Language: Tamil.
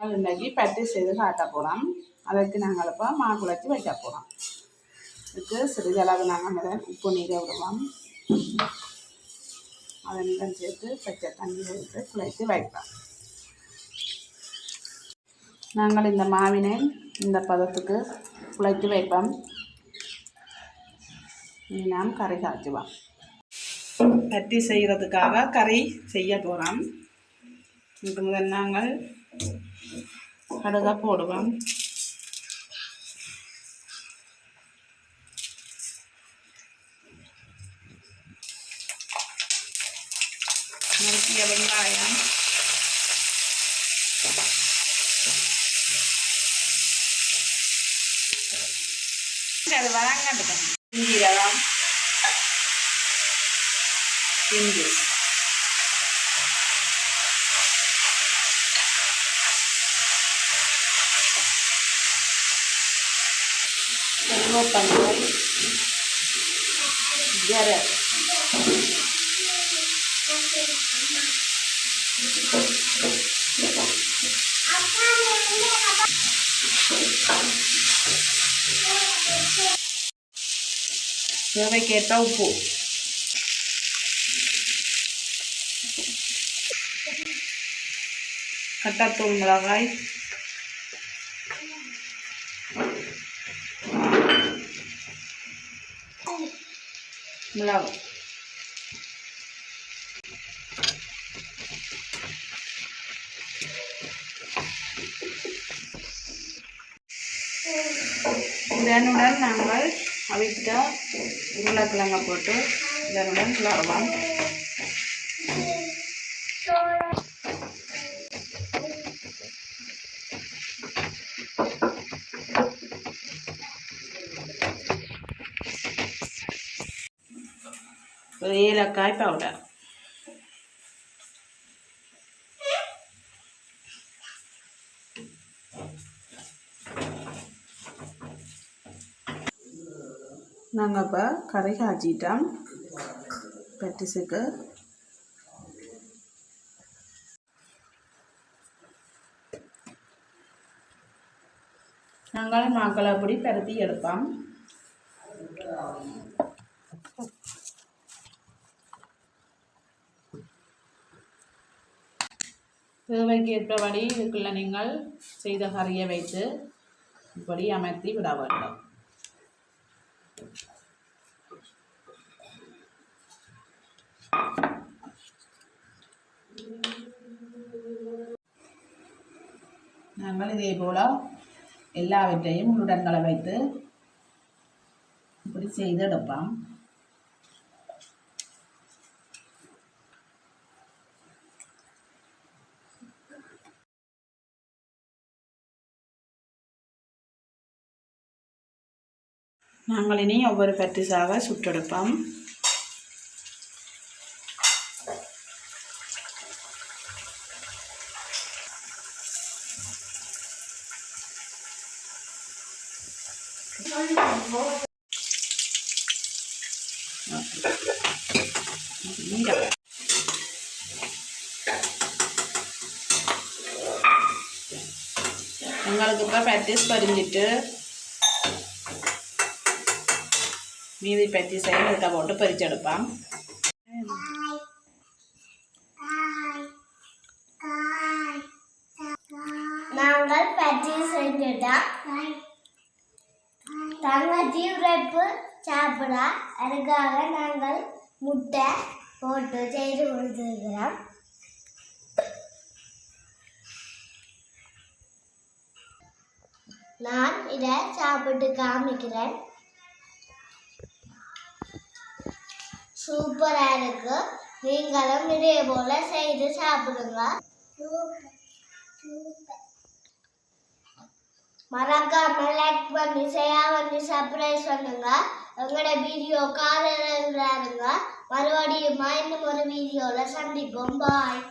இன்றைக்கி பட்டி செய்து காட்ட போகிறோம். அதற்கு நாங்கள் இப்போ மாக்குழச்சி வைக்க போகிறோம். இதுக்கு சிறிதளவு நாங்கள் முதல் உப்பு நீரை விடுவோம். அதனுடன் சேர்த்து பச்சை தண்ணி வைத்து குழைத்து வைப்போம். நாங்கள் இந்த மாவினை இந்த பதத்துக்கு குழைத்து வைப்போம். இனி நாம் கறி காய்ச்சுவோம். பட்டி செய்கிறதுக்காக கறி செய்ய போகிறோம். இதுக்கு முதல் நாங்கள் கடுகை போடுவோம். நறுக்கிய வெங்காயம், அது வதங்கட்டும். சீரகம், இஞ்சி, கருவேப்பிலை, ஜீரகம், தேவைக்கேற்ப உப்பு, கட்டாத்தூள் மிளகாய், மிளகு, இதனுடன் நாங்கள் அவித்த உருளைக்கிழங்கை போட்டு இதனுடன் கிளறுவோம். ஏலக்காய் பவுடர், நாங்கள் இப்போ கறி காய்ச்சிட்டோம். பட்டிஸுக்கு நாங்கள் மாக்களை அப்படி பருத்தி எடுப்போம். தேவைக்கு ஏற்றபடி இதுக்குள்ள நீங்கள் செய்த கறியை வைத்து இப்படி அமர்த்தி விட வேண்டும். நாங்கள் இதே போல் எல்லாவற்றையும் உருடங்களை வைத்து இப்படி செய்து எடுப்போம். நாங்கள் இனி ஒவ்வொரு பட்டிஸாக சுட்டெடுப்போம். எங்களுக்கு இப்போ பட்டிஸ் பறிஞ்சிட்டு மீதி பட்டிஸை இதுக்க போட்டு பறிச்செடுப்போம். நாங்கள் பட்டிஸ் செஞ்சுட்டோம். தங்கச்சி உரைப்பு சாப்பிட அதுக்காக நாங்கள் முட்டை போட்டு செய்து கொடுத்துருக்கிறோம். நான் இதை சாப்பிட்டு காமிக்கிறேன். சூப்பராக இருக்கு. நீங்களும் இதே போல செய்து சாப்பிடுங்க. மறக்காம லைக் பண்ணி ஷேர் பண்ணி சப்ஸ்கிரைப் பண்ணுங்க. எங்களோட வீடியோ காலையில் மறுபடியும் இன்னும் ஒரு வீடியோவில் சந்திப்போம். பாய்.